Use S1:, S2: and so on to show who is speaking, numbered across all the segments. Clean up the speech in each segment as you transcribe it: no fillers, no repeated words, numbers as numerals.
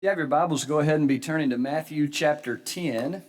S1: You have your Bibles, go ahead and be turning to Matthew chapter 10.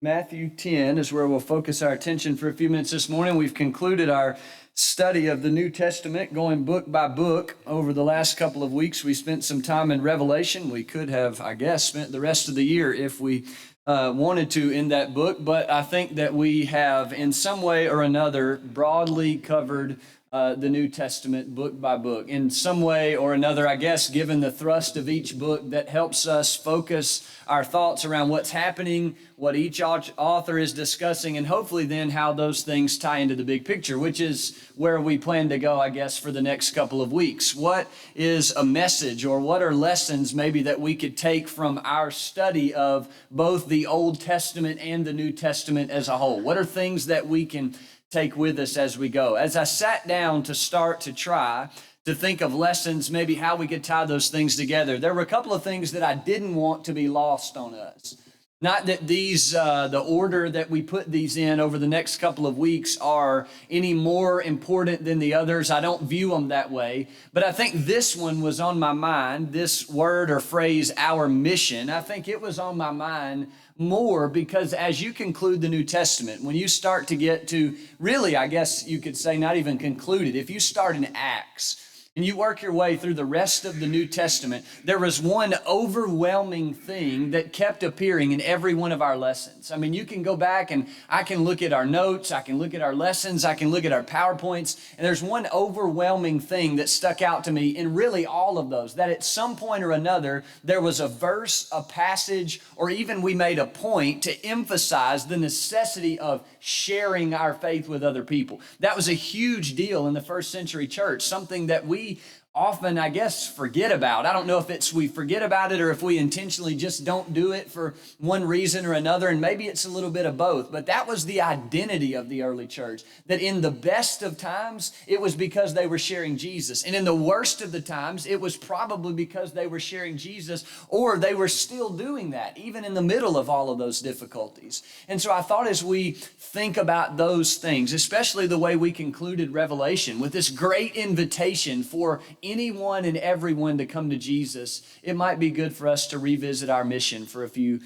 S1: Matthew 10 is where we'll focus our attention for a few minutes this morning. We've concluded our study of the New Testament, going book by book. Over the last couple of weeks, we spent some time in Revelation. We could have, I guess, spent the rest of the year if we wanted to in that book, but I think that we have, in some way or another, broadly covered the New Testament book by book. In some way or another, I guess, given the thrust of each book that helps us focus our thoughts around what's happening, what each author is discussing, and hopefully then how those things tie into the big picture, which is where we plan to go, I guess, for the next couple of weeks. What is a message, or what are lessons maybe that we could take from our study of both the Old Testament and the New Testament as a whole? What are things that we can take with us as we go? As I sat down to start to try to think of lessons, maybe how we could tie those things together, there were a couple of things that I didn't want to be lost on us. Not that these, the order that we put these in over the next couple of weeks are any more important than the others. I don't view them that way. But I think this one was on my mind, this word or phrase, our mission. I think it was on my mind more because as you conclude the New Testament, when you start to get to, really, I guess you could say not even concluded, if you start in Acts, and you work your way through the rest of the New Testament, there was one overwhelming thing that kept appearing in every one of our lessons. I mean, you can go back and I can look at our notes, I can look at our lessons, I can look at our PowerPoints, and there's one overwhelming thing that stuck out to me in really all of those, that at some point or another, there was a verse, a passage, or even we made a point to emphasize the necessity of sharing our faith with other people. That was a huge deal in the first century church, something that we often, I guess, forget about. I don't know if it's we forget about it or if we intentionally just don't do it for one reason or another, and maybe it's a little bit of both, but that was the identity of the early church, that in the best of times, it was because they were sharing Jesus, and in the worst of the times, it was probably because they were sharing Jesus, or they were still doing that, even in the middle of all of those difficulties. And so I thought as we think about those things, especially the way we concluded Revelation with this great invitation for anyone and everyone to come to Jesus, it might be good for us to revisit our mission for a few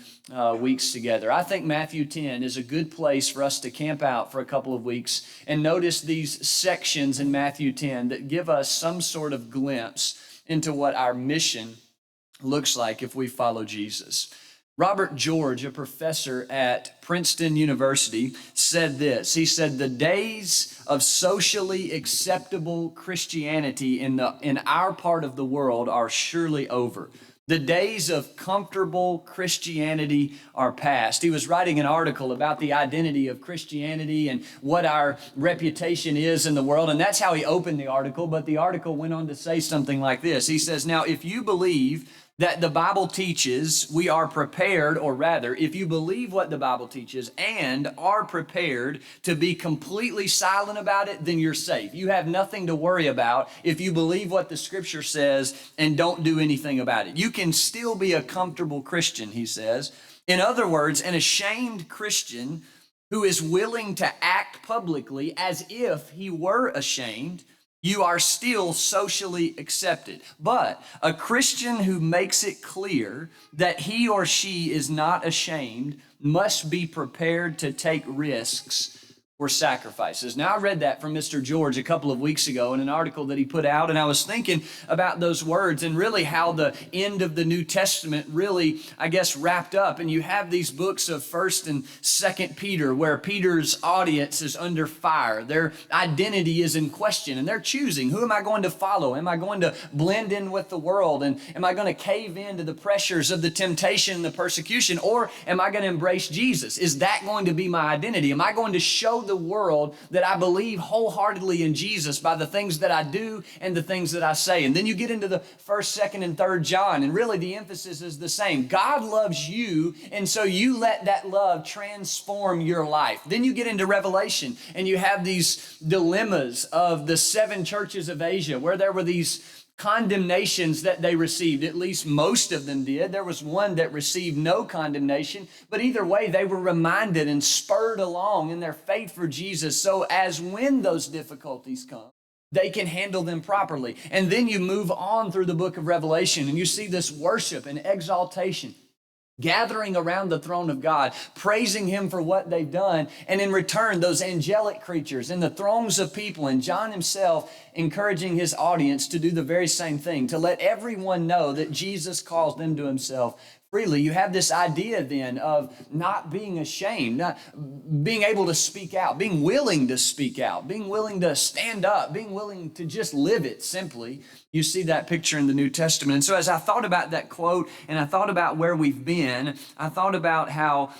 S1: weeks together. I think Matthew 10 is a good place for us to camp out for a couple of weeks and notice these sections in Matthew 10 that give us some sort of glimpse into what our mission looks like if we follow Jesus. Robert George, a professor at Princeton University, said this. He said, "The days of socially acceptable Christianity in our part of the world are surely over. The days of comfortable Christianity are past." He was writing an article about the identity of Christianity and what our reputation is in the world, and that's how he opened the article, but the article went on to say something like this. He says, "Now, if you believe that the Bible teaches we are prepared, or rather, if you believe what the Bible teaches and are prepared to be completely silent about it, then you're safe. You have nothing to worry about if you believe what the Scripture says and don't do anything about it. You can still be a comfortable Christian," he says. In other words, an ashamed Christian who is willing to act publicly as if he were ashamed, you are still socially accepted. But a Christian who makes it clear that he or she is not ashamed must be prepared to take risks or sacrifices. Now, I read that from Mr. George a couple of weeks ago in an article that he put out, and I was thinking about those words and really how the end of the New Testament really, I guess, wrapped up. And you have these books of 1st and 2nd Peter where Peter's audience is under fire. Their identity is in question, and they're choosing, who am I going to follow? Am I going to blend in with the world? And am I going to cave into the pressures of the temptation and the persecution? Or am I going to embrace Jesus? Is that going to be my identity? Am I going to show the world that I believe wholeheartedly in Jesus by the things that I do and the things that I say? And then you get into the 1st, 2nd, and 3rd John, and really the emphasis is the same. God loves you, and so you let that love transform your life. Then you get into Revelation, and you have these dilemmas of the 7 churches of Asia, where there were these condemnations that they received. At least most of them did. There was one that received no condemnation, but either way, they were reminded and spurred along in their faith for Jesus. So as when those difficulties come, they can handle them properly. And then you move on through the book of Revelation and you see this worship and exaltation, gathering around the throne of God, praising Him for what they've done. And in return, those angelic creatures and the throngs of people, and John himself encouraging his audience to do the very same thing, to let everyone know that Jesus calls them to Himself freely. You have this idea then of not being ashamed, not being able to speak out, being willing to speak out, being willing to stand up, being willing to just live it simply. You see that picture in the New Testament. And so as I thought about that quote and I thought about where we've been, I thought about how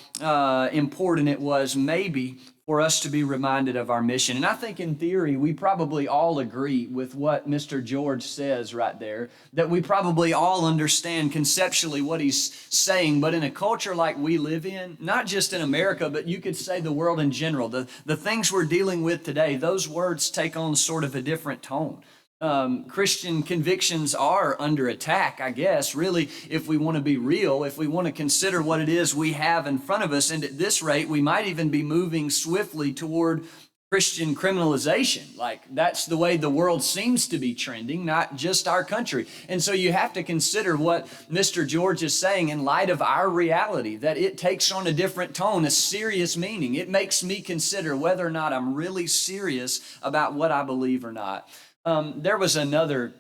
S1: important it was maybe for us to be reminded of our mission. And I think in theory, we probably all agree with what Mr. George says right there, that we probably all understand conceptually what he's saying. But in a culture like we live in, not just in America, but you could say the world in general, the things we're dealing with today, those words take on sort of a different tone. Christian convictions are under attack, I guess, really, if we want to be real, if we want to consider what it is we have in front of us. And at this rate, we might even be moving swiftly toward Christian criminalization. Like, that's the way the world seems to be trending, not just our country. And so you have to consider what Mr. George is saying in light of our reality, that it takes on a different tone, a serious meaning. It makes me consider whether or not I'm really serious about what I believe or not. There was another,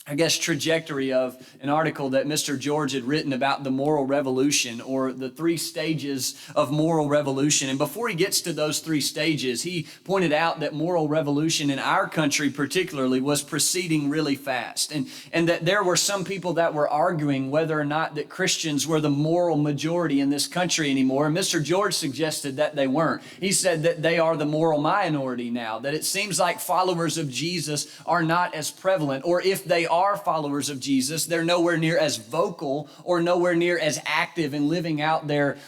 S1: I guess, trajectory of an article that Mr. George had written about the moral revolution, or the 3 stages of moral revolution. And before he gets to those 3 stages, he pointed out that moral revolution in our country particularly was proceeding really fast. And that there were some people that were arguing whether or not that Christians were the moral majority in this country anymore. And Mr. George suggested that they weren't. He said that they are the moral minority now, that it seems like followers of Jesus are not as prevalent, or if they are followers of Jesus, they're nowhere near as vocal or nowhere near as active in living out their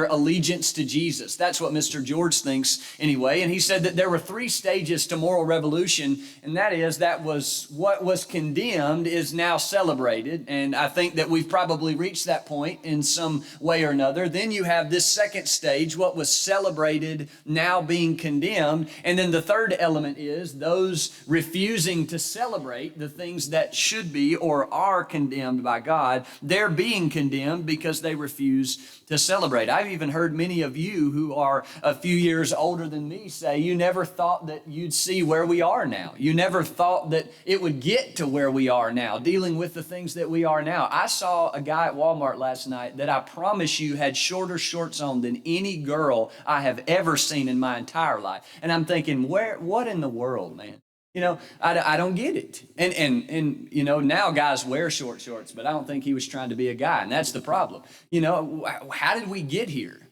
S1: allegiance to Jesus. That's what Mr. George thinks anyway. And he said that there were 3 stages to moral revolution, and that was what was condemned is now celebrated. And I think that we've probably reached that point in some way or another. Then you have this second stage, what was celebrated now being condemned. And then the third element is those refusing to celebrate the things that should be or are condemned by God. They're being condemned because they refuse to celebrate. I've even heard many of you who are a few years older than me say you never thought that you'd see where we are now. You never thought that it would get to where we are now, dealing with the things that we are now. I saw a guy at Walmart last night that I promise you had shorter shorts on than any girl I have ever seen in my entire life. And I'm thinking, what in the world, man? You know, I don't get it. And you know, now guys wear short shorts, but I don't think he was trying to be a guy, and that's the problem. You know, how did we get here?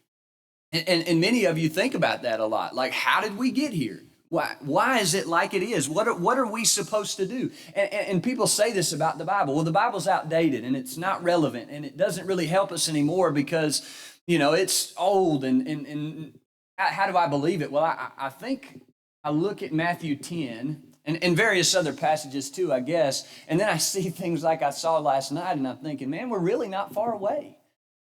S1: And many of you think about that a lot. Like, how did we get here? Why is it like it is? What are we supposed to do? And people say this about the Bible. Well, the Bible's outdated, and it's not relevant, and it doesn't really help us anymore because, you know, it's old, and how do I believe it? Well, I think I look at Matthew 10, and various other passages too, I guess. And then I see things like I saw last night, and I'm thinking, man, we're really not far away.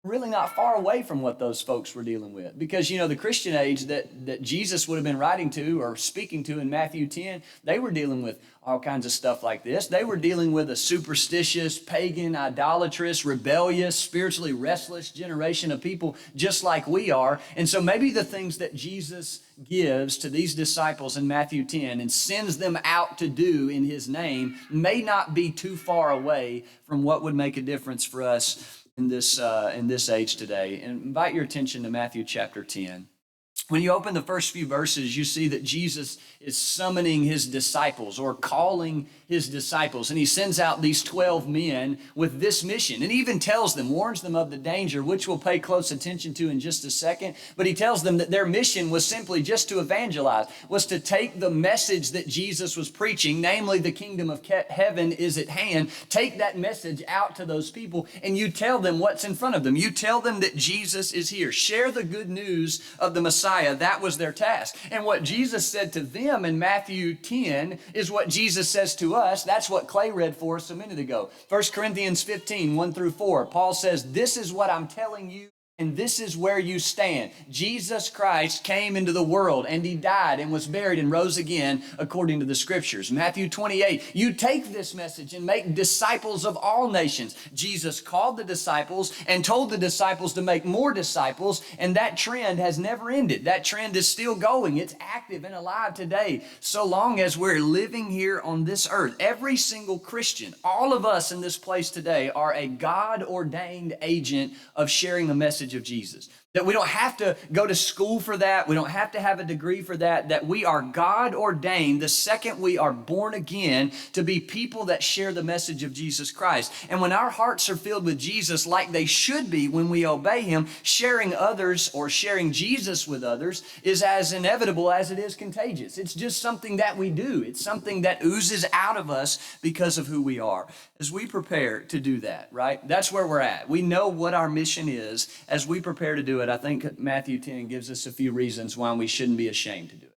S1: Really not far away from what those folks were dealing with. Because, you know, the Christian age that Jesus would have been writing to or speaking to in Matthew 10, they were dealing with all kinds of stuff like this. They were dealing with a superstitious, pagan, idolatrous, rebellious, spiritually restless generation of people just like we are. And so maybe the things that Jesus gives to these disciples in Matthew 10 and sends them out to do in His name may not be too far away from what would make a difference for us in this age today. And invite your attention to Matthew chapter 10. When you open the first few verses, you see that Jesus is summoning His disciples or calling His disciples. And He sends out these 12 men with this mission. And He even tells them, warns them of the danger, which we'll pay close attention to in just a second. But He tells them that their mission was simply just to evangelize, was to take the message that Jesus was preaching, namely the kingdom of heaven is at hand. Take that message out to those people, and you tell them what's in front of them. You tell them that Jesus is here. Share the good news of the Messiah. That was their task. And what Jesus said to them in Matthew 10 is what Jesus says to us. That's what Clay read for us a minute ago. 1 Corinthians 15, 1 through 4. Paul says, "This is what I'm telling you And this is where you stand. Jesus Christ came into the world and he died and was buried and rose again according to the scriptures. Matthew 28, you take this message and make disciples of all nations. Jesus called the disciples and told the disciples to make more disciples, and that trend has never ended. That trend is still going. It's active and alive today, so long as we're living here on this earth. Every single Christian, all of us in this place today, are a God-ordained agent of sharing the message of Jesus. That we don't have to go to school for that. We don't have to have a degree for that. That we are God ordained the second we are born again to be people that share the message of Jesus Christ. And when our hearts are filled with Jesus like they should be when we obey him, sharing others or sharing Jesus with others is as inevitable as it is contagious. It's just something that we do. It's something that oozes out of us because of who we are. As we prepare to do that, right? That's where we're at. We know what our mission is. As we prepare to do it, I think Matthew 10 gives us a few reasons why we shouldn't be ashamed to do it.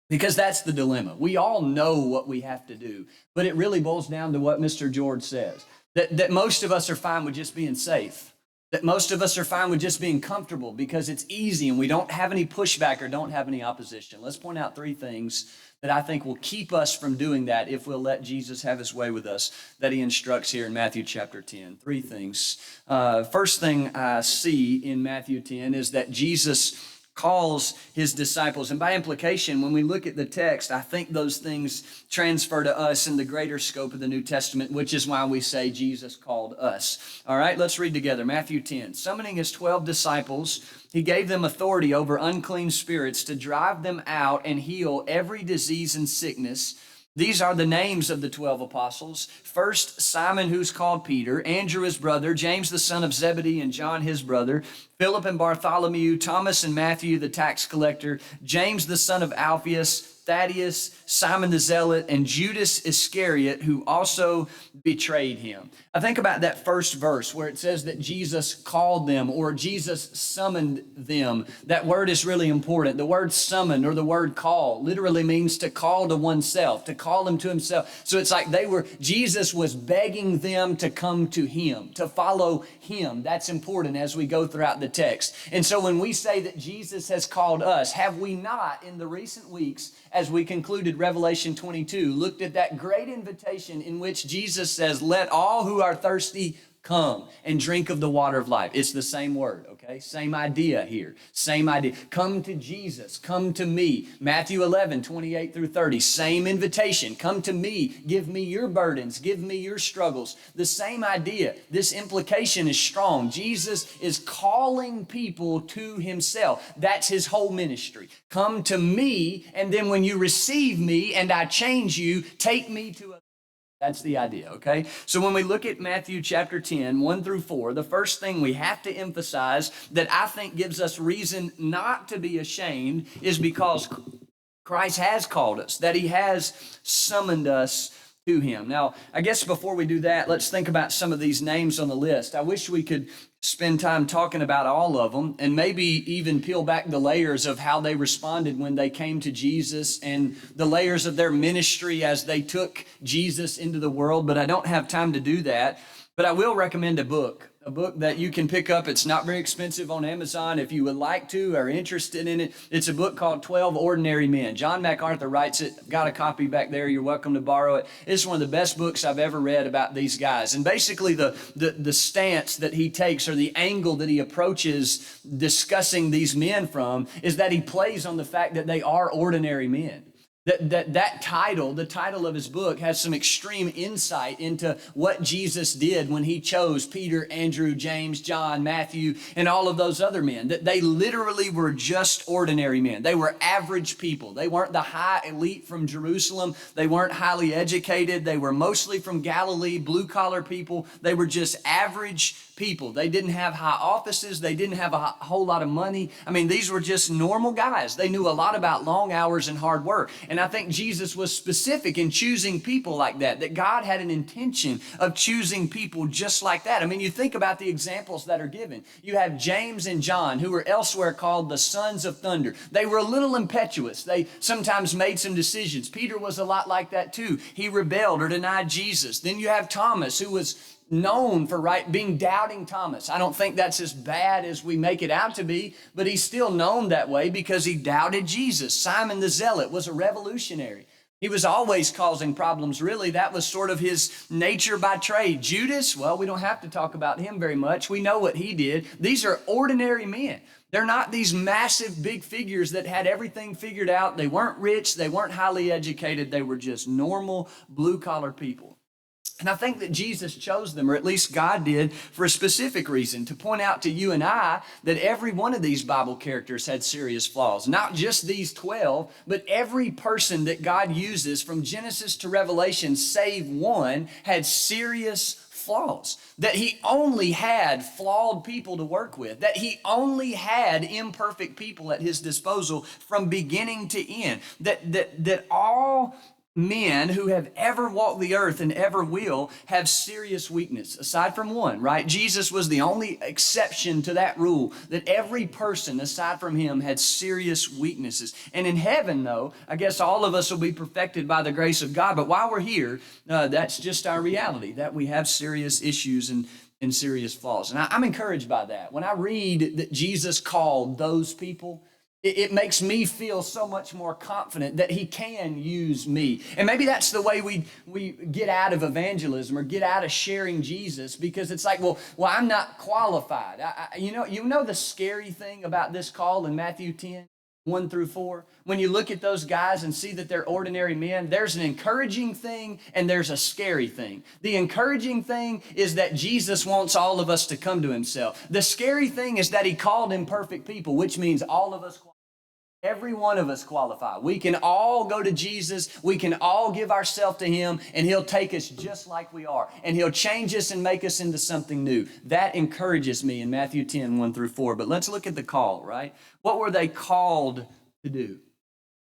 S1: Because that's the dilemma. We all know what we have to do, but it really boils down to what Mr. George says, that most of us are fine with just being safe, that most of us are fine with just being comfortable because it's easy and we don't have any pushback or don't have any opposition. Let's point out three things that I think will keep us from doing that if we'll let Jesus have his way with us, that he instructs here in Matthew chapter 10. Three things. First thing I see in Matthew 10 is that Jesus calls his disciples. And by implication, when we look at the text, I think those things transfer to us in the greater scope of the New Testament, which is why we say Jesus called us. All right, let's read together. Matthew 10. Summoning his 12 disciples, he gave them authority over unclean spirits to drive them out and heal every disease and sickness. These are the names of the 12 apostles. First, Simon, who's called Peter, Andrew, his brother, James, the son of Zebedee, and John, his brother, Philip and Bartholomew, Thomas and Matthew, the tax collector, James, the son of Alphaeus, Thaddeus, Simon the Zealot, and Judas Iscariot, who also betrayed him. I think about that first verse where it says that Jesus called them or Jesus summoned them. That word is really important. The word summon or the word call literally means to call to oneself, to call him to himself. So it's like Jesus was begging them to come to him, to follow him. That's important as we go throughout the text. And so when we say that Jesus has called us, have we not in the recent weeks, as we concluded Revelation 22, looked at that great invitation in which Jesus says, let all who are thirsty come and drink of the water of life. It's the same word, okay? Same idea here. Same idea. Come to Jesus. Come to me. Matthew 11, 28 through 30. Same invitation. Come to me. Give me your burdens. Give me your struggles. The same idea. This implication is strong. Jesus is calling people to himself. That's his whole ministry. Come to me, and then when you receive me and I change you, take me to a... That's the idea, okay? So when we look at Matthew chapter 10, 1 through 4, the first thing we have to emphasize that I think gives us reason not to be ashamed is because Christ has called us, that he has summoned us to him. Now, I guess before we do that, let's think about some of these names on the list. I wish we could spend time talking about all of them and maybe even peel back the layers of how they responded when they came to Jesus and the layers of their ministry as they took Jesus into the world, but I don't have time to do that. But I will recommend a book that you can pick up. It's not very expensive on Amazon if you would like to or are interested in it. It's a book called 12 Ordinary Men. John MacArthur writes it. Got a copy back there. You're welcome to borrow it. It's one of the best books I've ever read about these guys. And basically the stance that he takes or the angle that he approaches discussing these men from is that he plays on the fact that they are ordinary men. That title, the title of his book, has some extreme insight into what Jesus did when he chose Peter, Andrew, James, John, Matthew, and all of those other men. That they literally were just ordinary men. They were average people. They weren't the high elite from Jerusalem. They weren't highly educated. They were mostly from Galilee, blue-collar people. They were just average people. They didn't have high offices. They didn't have a whole lot of money. I mean, these were just normal guys. They knew a lot about long hours and hard work. And I think Jesus was specific in choosing people like that God had an intention of choosing people just like that. I mean, you think about the examples that are given. You have James and John, who were elsewhere called the sons of thunder. They were a little impetuous. They sometimes made some decisions. Peter was a lot like that too. He rebelled or denied Jesus. Then you have Thomas, who was known for being Doubting Thomas. I don't think that's as bad as we make it out to be, but he's still known that way because he doubted Jesus. Simon the Zealot was a revolutionary. He was always causing problems, really. That was sort of his nature by trade. Judas, well, we don't have to talk about him very much. We know what he did. These are ordinary men. They're not these massive big figures that had everything figured out. They weren't rich. They weren't highly educated. They were just normal blue-collar people. And I think that Jesus chose them, or at least God did, for a specific reason, to point out to you and I that every one of these Bible characters had serious flaws. Not just these 12, but every person that God uses from Genesis to Revelation, save one, had serious flaws. That he only had flawed people to work with. That he only had imperfect people at his disposal from beginning to end. That all men who have ever walked the earth and ever will have serious weakness, aside from one, right? Jesus was the only exception to that rule, that every person aside from him had serious weaknesses. And in heaven, though, I guess all of us will be perfected by the grace of God. But while we're here, that's just our reality, that we have serious issues and serious flaws. And I'm encouraged by that. When I read that Jesus called those people, it makes me feel so much more confident that he can use me. And maybe that's the way we get out of evangelism or get out of sharing Jesus, because it's like, well, I'm not qualified. You know the scary thing about this call in Matthew 10, 1 through 4? When you look at those guys and see that they're ordinary men, there's an encouraging thing and there's a scary thing. The encouraging thing is that Jesus wants all of us to come to himself. The scary thing is that he called imperfect people, which means all of us qualify. Every one of us qualify. We can all go to Jesus. We can all give ourselves to him, and he'll take us just like we are. And he'll change us and make us into something new. That encourages me in Matthew 10, 1 through 4. But let's look at the call, right? What were they called to do?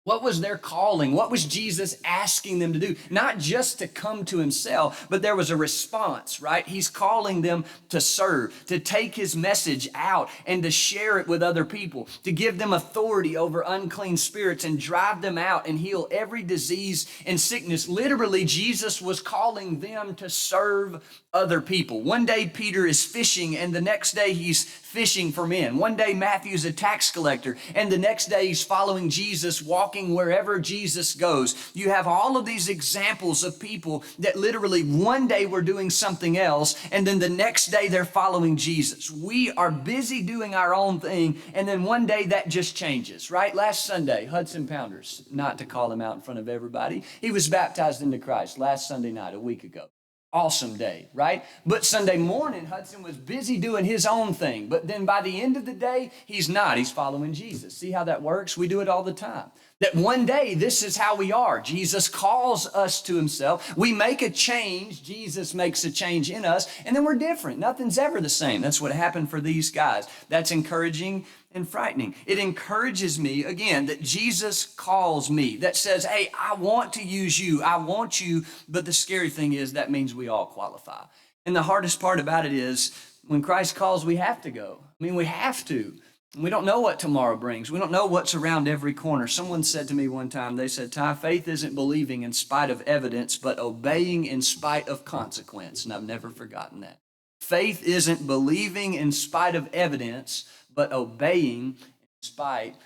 S1: What was their calling? What was Jesus asking them to do? Not just to come to himself, but there was a response, right? He's calling them to serve, to take his message out and to share it with other people, to give them authority over unclean spirits and drive them out and heal every disease and sickness. Literally, Jesus was calling them to serve other people. One day Peter is fishing, and the next day he's fishing for men. One day Matthew's a tax collector, and the next day he's following Jesus, walking wherever Jesus goes. You have all of these examples of people that literally one day were doing something else, and then the next day they're following Jesus. We are busy doing our own thing, and then one day that just changes, right? Last Sunday, Hudson Pounders, not to call him out in front of everybody, he was baptized into Christ last Sunday night, a week ago. Awesome day, right? But Sunday morning, Hudson was busy doing his own thing. But then by the end of the day, he's not. He's following Jesus. See how that works? We do it all the time. That one day, this is how we are. Jesus calls us to himself. We make a change. Jesus makes a change in us. And then we're different. Nothing's ever the same. That's what happened for these guys. That's encouraging and frightening. It encourages me, again, that Jesus calls me, that says, hey, I want to use you. I want you. But the scary thing is that means we all qualify. And the hardest part about it is when Christ calls, we have to go. I mean, we have to. We don't know what tomorrow brings. We don't know what's around every corner. Someone said to me one time, they said, Ty, faith isn't believing in spite of evidence, but obeying in spite of consequence. And I've never forgotten that. Faith isn't believing in spite of evidence, but obeying in spite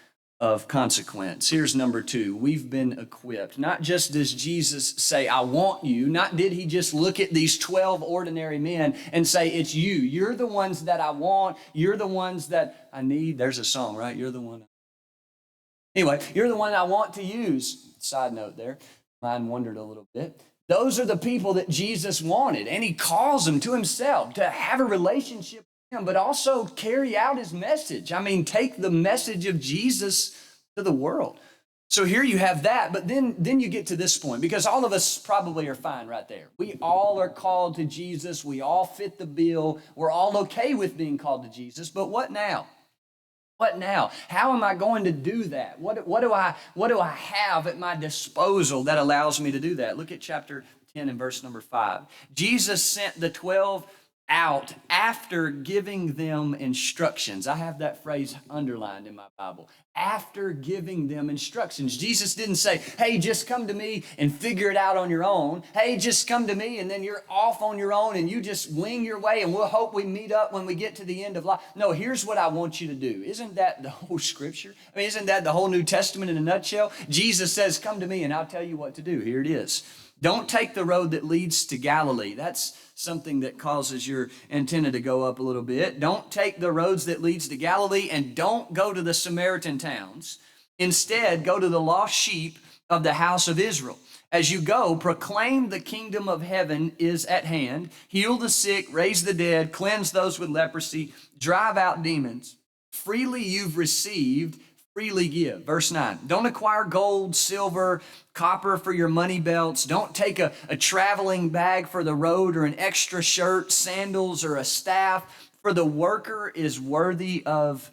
S1: of consequence. Here's number 2. We've been equipped. Not just does Jesus say, I want you, not did he just look at these 12 ordinary men and say, it's you. You're the ones that I want. You're the ones that I need. There's a song, right? You're the one. Anyway, you're the one I want to use. Side note there. Mine wandered a little bit. Those are the people that Jesus wanted, and he calls them to himself to have a relationship with him, but also carry out his message. I mean, take the message of Jesus to the world. So here you have that, but then you get to this point, because all of us probably are fine right there. We all are called to Jesus. We all fit the bill. We're all okay with being called to Jesus, but what now? What now? How am I going to do that? What do I have at my disposal that allows me to do that? Look at chapter 10 and verse number 5. Jesus sent the 12 out after giving them instructions. I have that phrase underlined in my Bible. after giving them instructions. Jesus didn't say, hey, just come to me and figure it out on your own. Hey, just come to me and then you're off on your own and you just wing your way and we'll hope we meet up when we get to the end of life. No, here's what I want you to do. Isn't that the whole scripture? I mean, isn't that the whole New Testament in a nutshell? Jesus says, come to me and I'll tell you what to do. Here it is. Don't take the road that leads to Galilee. That's something that causes your antenna to go up a little bit. Don't take the roads that leads to Galilee, and don't go to the Samaritan towns. Instead, go to the lost sheep of the house of Israel. As you go, proclaim the kingdom of heaven is at hand. Heal the sick, raise the dead, cleanse those with leprosy, drive out demons. Freely you've received, freely give. Verse 9, don't acquire gold, silver, copper for your money belts. Don't take a traveling bag for the road or an extra shirt, sandals, or a staff, for the worker is worthy of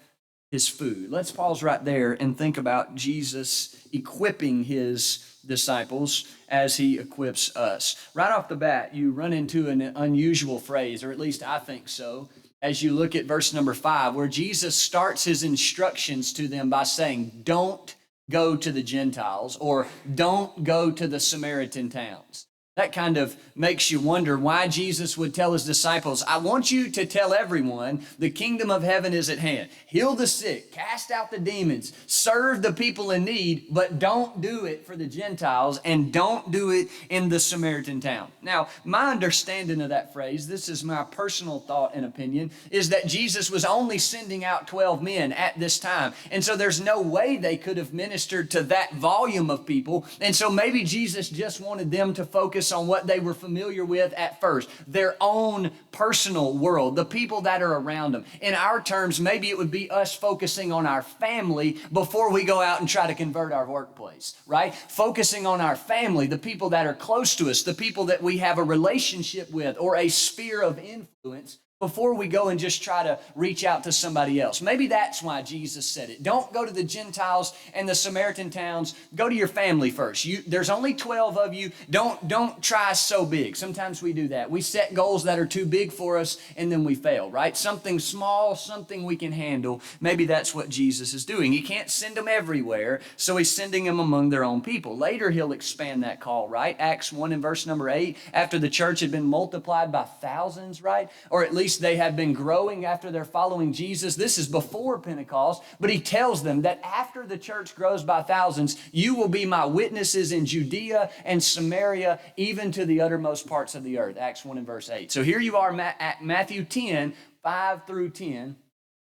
S1: his food. Let's pause right there and think about Jesus equipping his disciples as he equips us. Right off the bat, you run into an unusual phrase, or at least I think so, as you look at verse number 5, where Jesus starts his instructions to them by saying, don't go to the Gentiles, or don't go to the Samaritan towns. That kind of makes you wonder why Jesus would tell his disciples, I want you to tell everyone the kingdom of heaven is at hand. Heal the sick, cast out the demons, serve the people in need, but don't do it for the Gentiles and don't do it in the Samaritan town. Now, my understanding of that phrase, this is my personal thought and opinion, is that Jesus was only sending out 12 men at this time. And so there's no way they could have ministered to that volume of people. And so maybe Jesus just wanted them to focus on what they were familiar with at first, their own personal world, the people that are around them. In our terms, maybe it would be us focusing on our family before we go out and try to convert our workplace, right? Focusing on our family, the people that are close to us, the people that we have a relationship with or a sphere of influence, before we go and just try to reach out to somebody else. Maybe that's why Jesus said it. Don't go to the Gentiles and the Samaritan towns. Go to your family first. There's only 12 of you. Don't try so big. Sometimes we do that. We set goals that are too big for us and then we fail, right? Something small, something we can handle. Maybe that's what Jesus is doing. He can't send them everywhere, so he's sending them among their own people. Later, he'll expand that call, right? Acts 1 and verse number 8, after the church had been multiplied by thousands, right? Or at least they had been growing after they're following Jesus. This is before Pentecost, but he tells them that after the church grows by thousands, you will be my witnesses in Judea and Samaria, even to the uttermost parts of the earth. Acts 1 and verse 8. So here you are at Matthew 10, 5 through 10.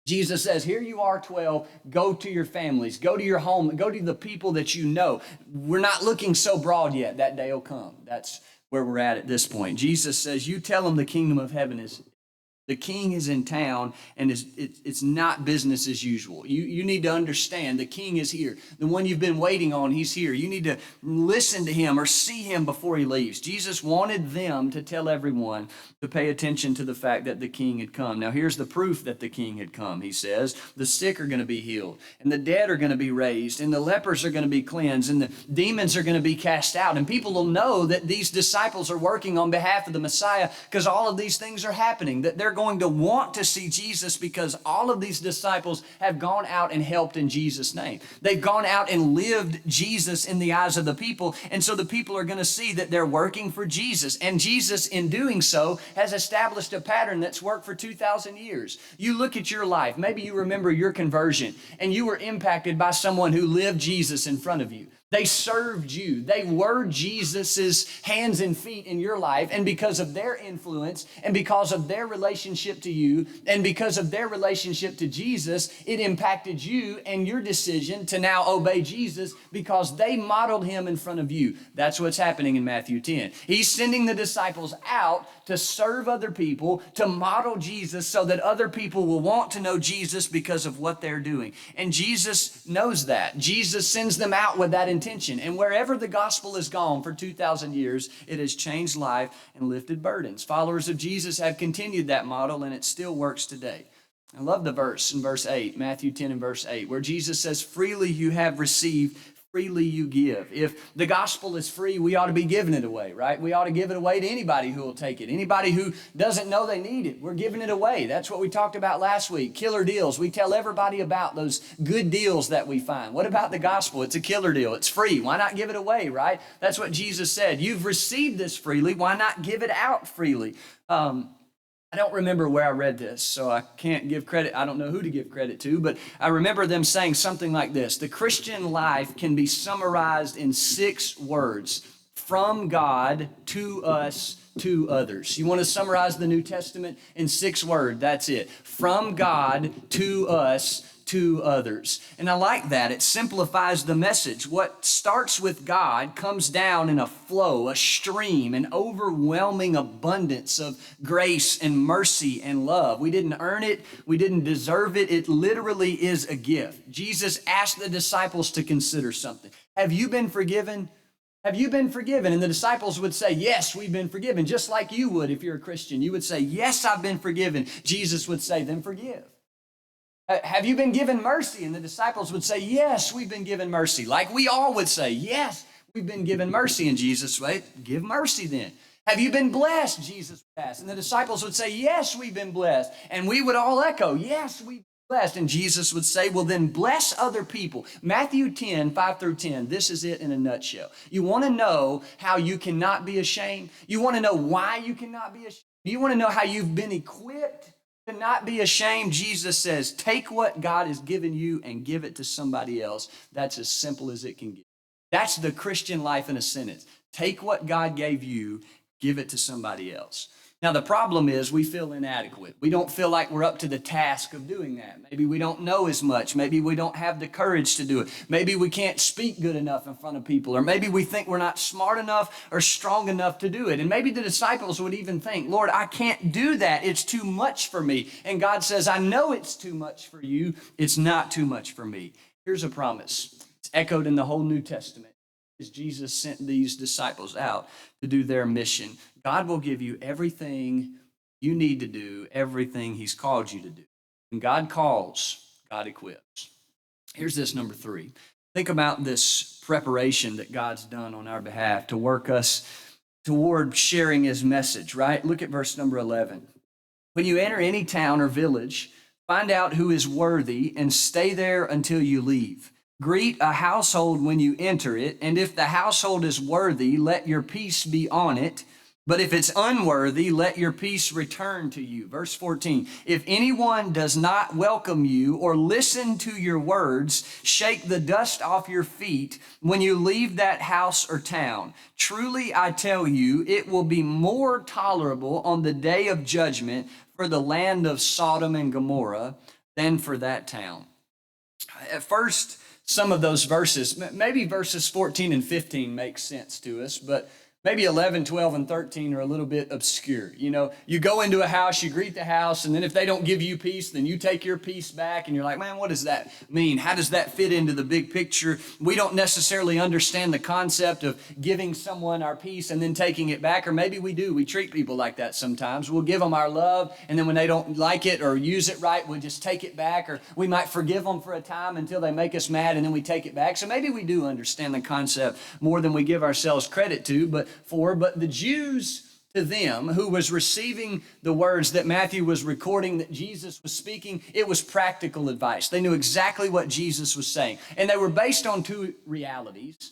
S1: Jesus says, here you are 12, go to your families, go to your home, go to the people that you know. We're not looking so broad yet. That day will come. That's where we're at this point. Jesus says, you tell them the kingdom of heaven is the king is in town, and it's not business as usual. You need to understand the king is here. The one you've been waiting on, he's here. You need to listen to him or see him before he leaves. Jesus wanted them to tell everyone to pay attention to the fact that the king had come. Now, here's the proof that the king had come, he says. The sick are going to be healed, and the dead are going to be raised, and the lepers are going to be cleansed, and the demons are going to be cast out. And people will know that these disciples are working on behalf of the Messiah because all of these things are happening, that they're going to want to see Jesus because all of these disciples have gone out and helped in Jesus' name. They've gone out and lived Jesus in the eyes of the people, and so the people are going to see that they're working for Jesus. And Jesus, in doing so, has established a pattern that's worked for 2,000 years. You look at your life, maybe you remember your conversion, and you were impacted by someone who lived Jesus in front of you. They served you. They were Jesus's hands and feet in your life. And because of their influence and because of their relationship to you and because of their relationship to Jesus, it impacted you and your decision to now obey Jesus because they modeled him in front of you. That's what's happening in Matthew 10. He's sending the disciples out to serve other people, to model Jesus so that other people will want to know Jesus because of what they're doing. And Jesus knows that. Jesus sends them out with that intention. And wherever the gospel has gone for 2,000 years, it has changed life and lifted burdens. Followers of Jesus have continued that model, and it still works today. I love the verse in verse 8, Matthew 10 and verse 8, where Jesus says, freely you have received, freely you give. If the gospel is free, we ought to be giving it away, right? We ought to give it away to anybody who will take it. Anybody who doesn't know they need it, we're giving it away. That's what we talked about last week. Killer deals. We tell everybody about those good deals that we find. What about the gospel? It's a killer deal. It's free. Why not give it away, right? That's what Jesus said. You've received this freely. Why not give it out freely? I don't remember where I read this, so I can't give credit. I don't know who to give credit to, but I remember them saying something like this. The Christian life can be summarized in 6 words: from God, to us, to others. You want to summarize the New Testament in 6 words? That's it. From God, to us, to others. And I like that. It simplifies the message. What starts with God comes down in a flow, a stream, an overwhelming abundance of grace and mercy and love. We didn't earn it. We didn't deserve it. It literally is a gift. Jesus asked the disciples to consider something. Have you been forgiven? Have you been forgiven? And the disciples would say, yes, we've been forgiven, just like you would if you're a Christian. You would say, yes, I've been forgiven. Jesus would say, then forgive. Have you been given mercy? And the disciples would say, yes, we've been given mercy. Like we all would say, yes, we've been given mercy. And Jesus would say, give mercy then. Have you been blessed? Jesus would ask. And the disciples would say, yes, we've been blessed. And we would all echo, yes, we've been blessed. And Jesus would say, well, then bless other people. Matthew 10, 5 through 10, this is it in a nutshell. You want to know how you cannot be ashamed? You want to know why you cannot be ashamed? You want to know how you've been equipped to not be ashamed? Jesus says, take what God has given you and give it to somebody else. That's as simple as it can get. That's the Christian life in a sentence. Take what God gave you, give it to somebody else. Now, the problem is we feel inadequate. We don't feel like we're up to the task of doing that. Maybe we don't know as much. Maybe we don't have the courage to do it. Maybe we can't speak good enough in front of people. Or maybe we think we're not smart enough or strong enough to do it. And maybe the disciples would even think, Lord, I can't do that. It's too much for me. And God says, I know it's too much for you. It's not too much for me. Here's a promise. It's echoed in the whole New Testament. As Jesus sent these disciples out to do their mission, God will give you everything you need to do, everything He's called you to do. When God calls, God equips. Here's this number 3. Think about this preparation that God's done on our behalf to work us toward sharing His message, right? Look at verse number 11. When you enter any town or village, find out who is worthy and stay there until you leave. Greet a household when you enter it, and if the household is worthy, let your peace be on it. But if it's unworthy, let your peace return to you. Verse 14, if anyone does not welcome you or listen to your words, shake the dust off your feet when you leave that house or town. Truly, I tell you, it will be more tolerable on the day of judgment for the land of Sodom and Gomorrah than for that town. At first, some of those verses, maybe verses 14 and 15 make sense to us, but maybe 11, 12, and 13 are a little bit obscure. You know, you go into a house, you greet the house, and then if they don't give you peace, then you take your peace back, and you're like, man, what does that mean? How does that fit into the big picture? We don't necessarily understand the concept of giving someone our peace and then taking it back, or maybe we do. We treat people like that sometimes. We'll give them our love, and then when they don't like it or use it right, we'll just take it back, or we might forgive them for a time until they make us mad, and then we take it back. So maybe we do understand the concept more than we give ourselves credit to, but the Jews, to them who was receiving the words that Matthew was recording that Jesus was speaking, it was practical advice. They knew exactly what Jesus was saying. And they were based on 2 realities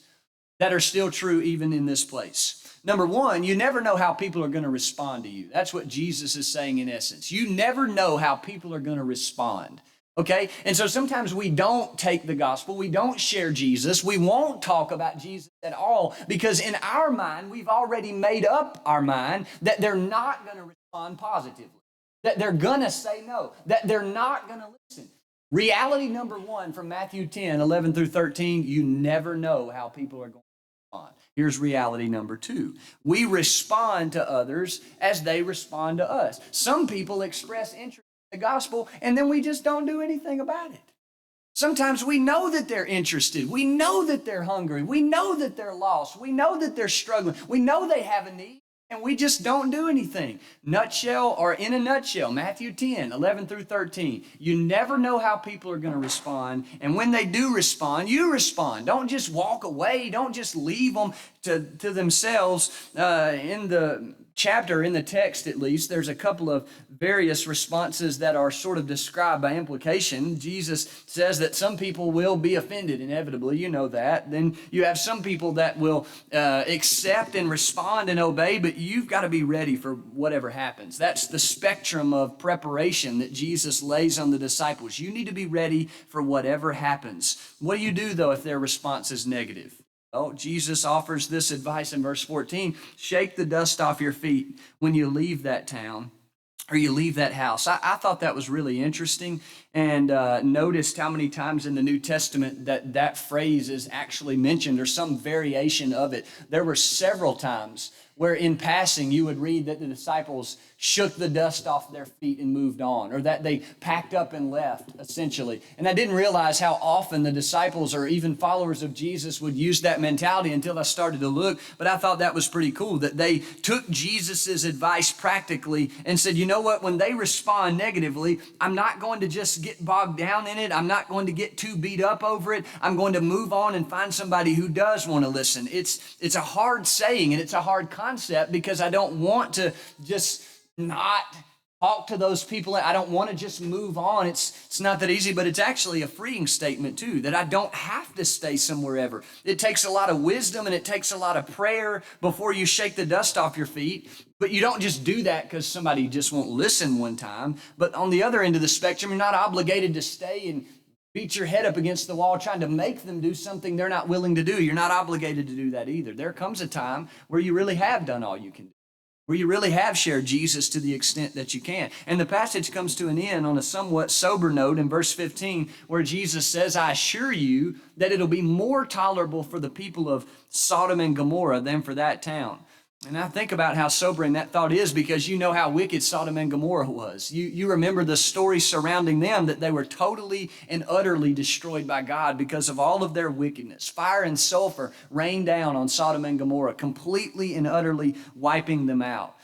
S1: that are still true even in this place. Number 1, you never know how people are going to respond to you. That's what Jesus is saying in essence. You never know how people are going to respond. Okay? And so sometimes we don't take the gospel. We don't share Jesus. We won't talk about Jesus at all because in our mind, we've already made up our mind that they're not going to respond positively, that they're going to say no, that they're not going to listen. Reality number 1 from Matthew 10, 11 through 13, you never know how people are going to respond. Here's reality number 2. We respond to others as they respond to us. Some people express interest the gospel, and then we just don't do anything about it. Sometimes we know that they're interested. We know that they're hungry. We know that they're lost. We know that they're struggling. We know they have a need. And we just don't do anything. Nutshell, or in a nutshell, Matthew 10, 11 through 13. You never know how people are going to respond. And when they do respond, you respond. Don't just walk away. Don't just leave them to themselves. In the chapter, in the text at least, there's a couple of various responses that are sort of described by implication. Jesus says that some people will be offended inevitably. You know that. Then you have some people that will accept and respond and obey, but you've got to be ready for whatever happens. That's the spectrum of preparation that Jesus lays on the disciples. You need to be ready for whatever happens. What do you do, though, if their response is negative? Oh, Jesus offers this advice in verse 14. Shake the dust off your feet when you leave that town or you leave that house. I thought that was really interesting, and noticed how many times in the New Testament that phrase is actually mentioned, or some variation of it. There were several times where in passing you would read that the disciples shook the dust off their feet and moved on, or that they packed up and left, essentially. And I didn't realize how often the disciples or even followers of Jesus would use that mentality until I started to look, but I thought that was pretty cool, that they took Jesus's advice practically and said, you know what, when they respond negatively, I'm not going to just get bogged down in it. I'm not going to get too beat up over it. I'm going to move on and find somebody who does want to listen. It's a hard saying, and it's a hard concept, because I don't want to just not talk to those people. I don't want to just move on. It's not that easy, but it's actually a freeing statement too, that I don't have to stay somewhere ever. It takes a lot of wisdom and it takes a lot of prayer before you shake the dust off your feet. But you don't just do that because somebody just won't listen one time. But on the other end of the spectrum, you're not obligated to stay and beat your head up against the wall trying to make them do something they're not willing to do. You're not obligated to do that either. There comes a time where you really have done all you can do, where you really have shared Jesus to the extent that you can. And the passage comes to an end on a somewhat sober note in verse 15, where Jesus says, I assure you that it'll be more tolerable for the people of Sodom and Gomorrah than for that town. And I think about how sobering that thought is, because you know how wicked Sodom and Gomorrah was. You remember the story surrounding them, that they were totally and utterly destroyed by God because of all of their wickedness. Fire and sulfur rained down on Sodom and Gomorrah, completely and utterly wiping them out.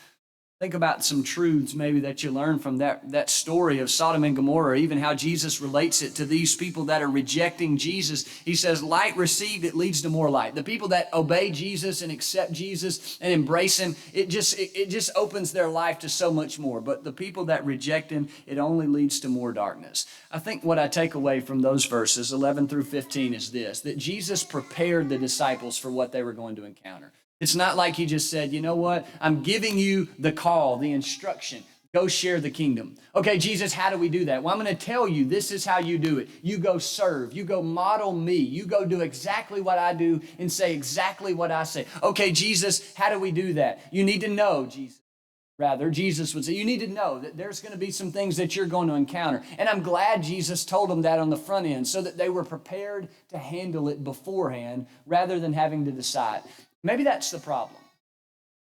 S1: Think about some truths maybe that you learn from that story of Sodom and Gomorrah, even how Jesus relates it to these people that are rejecting Jesus. He says, light received, it leads to more light. The people that obey Jesus and accept Jesus and embrace him, it just opens their life to so much more. But the people that reject him, it only leads to more darkness. I think what I take away from those verses, 11 through 15, is this, that Jesus prepared the disciples for what they were going to encounter. It's not like he just said, you know what, I'm giving you the call, the instruction. Go share the kingdom. Okay, Jesus, how do we do that? Well, I'm going to tell you, this is how you do it. You go serve. You go model me. You go do exactly what I do and say exactly what I say. Okay, Jesus, how do we do that? You need to know, Jesus would say, you need to know that there's going to be some things that you're going to encounter. And I'm glad Jesus told them that on the front end, so that they were prepared to handle it beforehand rather than having to decide. Maybe that's the problem.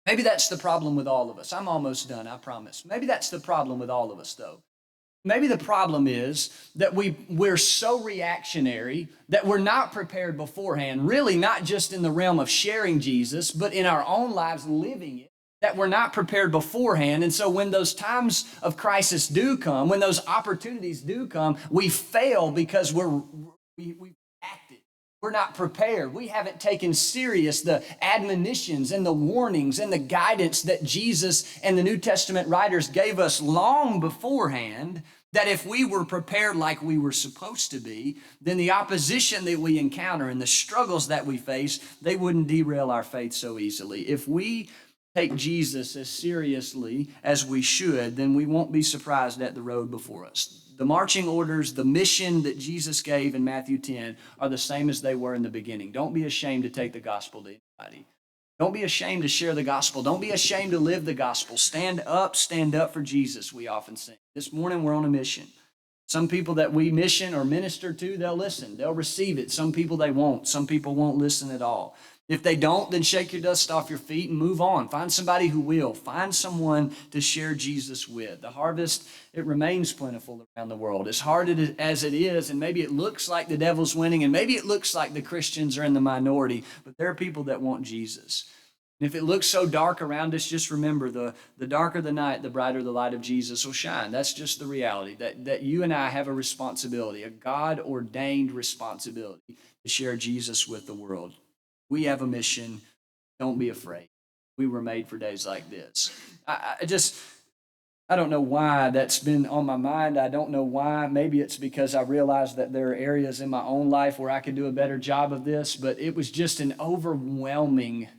S1: Maybe that's the problem with all of us. I'm almost done, I promise. Maybe that's the problem with all of us, though. Maybe the problem is that we're so reactionary that we're not prepared beforehand, really not just in the realm of sharing Jesus, but in our own lives living it, that we're not prepared beforehand. And so when those times of crisis do come, when those opportunities do come, we fail because we acted. We're not prepared. We haven't taken serious the admonitions and the warnings and the guidance that Jesus and the New Testament writers gave us long beforehand, that if we were prepared like we were supposed to be, then the opposition that we encounter and the struggles that we face, they wouldn't derail our faith so easily. If we take Jesus as seriously as we should, then we won't be surprised at the road before us. The marching orders, the mission that Jesus gave in Matthew 10 are the same as they were in the beginning. Don't be ashamed to take the gospel to anybody. Don't be ashamed to share the gospel. Don't be ashamed to live the gospel. Stand up for Jesus, we often sing. This morning we're on a mission. Some people that we mission or minister to, they'll listen. They'll receive it. Some people they won't. Some people won't listen at all. If they don't, then shake your dust off your feet and move on. Find somebody who will. Find someone to share Jesus with. The harvest, it remains plentiful around the world. As hard as it is, and maybe it looks like the devil's winning, and maybe it looks like the Christians are in the minority, but there are people that want Jesus. And if it looks so dark around us, just remember the darker the night, the brighter the light of Jesus will shine. That's just the reality, that you and I have a responsibility, a God-ordained responsibility to share Jesus with the world. We have a mission. Don't be afraid. We were made for days like this. I don't know why that's been on my mind. I don't know why. Maybe it's because I realized that there are areas in my own life where I could do a better job of this, but it was just an overwhelming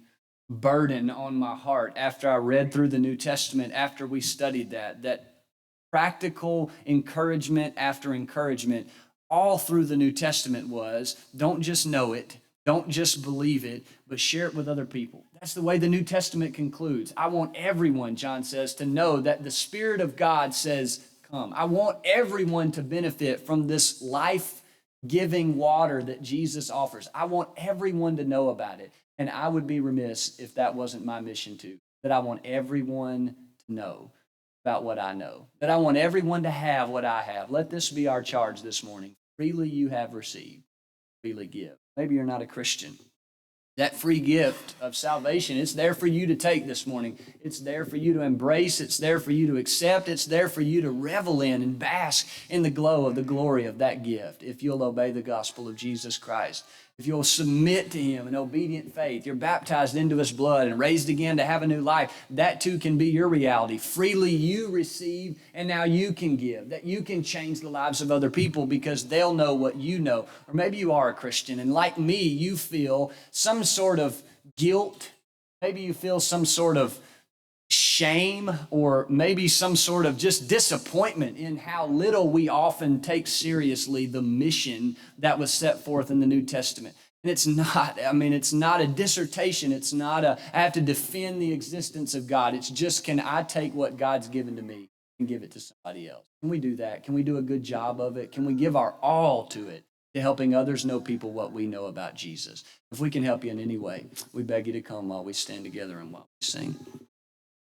S1: burden on my heart after I read through the New Testament, after we studied that practical encouragement after encouragement all through the New Testament was, don't just know it, don't just believe it, but share it with other people. That's the way the New Testament concludes. I want everyone, John says, to know that the Spirit of God says, come. I want everyone to benefit from this life-giving water that Jesus offers. I want everyone to know about it. And I would be remiss if that wasn't my mission too, that I want everyone to know about what I know, that I want everyone to have what I have. Let this be our charge this morning. Freely you have received, freely give. Maybe you're not a Christian. That free gift of salvation, it's there for you to take this morning. It's there for you to embrace. It's there for you to accept. It's there for you to revel in and bask in the glow of the glory of that gift if you'll obey the gospel of Jesus Christ. If you'll submit to him in obedient faith, you're baptized into his blood and raised again to have a new life. That too can be your reality. Freely you receive, and now you can give. That you can change the lives of other people because they'll know what you know. Or maybe you are a Christian, and like me, you feel some sort of guilt. Maybe you feel some sort of shame, or maybe some sort of just disappointment in how little we often take seriously the mission that was set forth in the New Testament. And it's not a dissertation. It's not I have to defend the existence of God. It's just, can I take what God's given to me and give it to somebody else? Can we do that? Can we do a good job of it? Can we give our all to it, to helping others know people what we know about Jesus? If we can help you in any way, we beg you to come while we stand together and while we sing.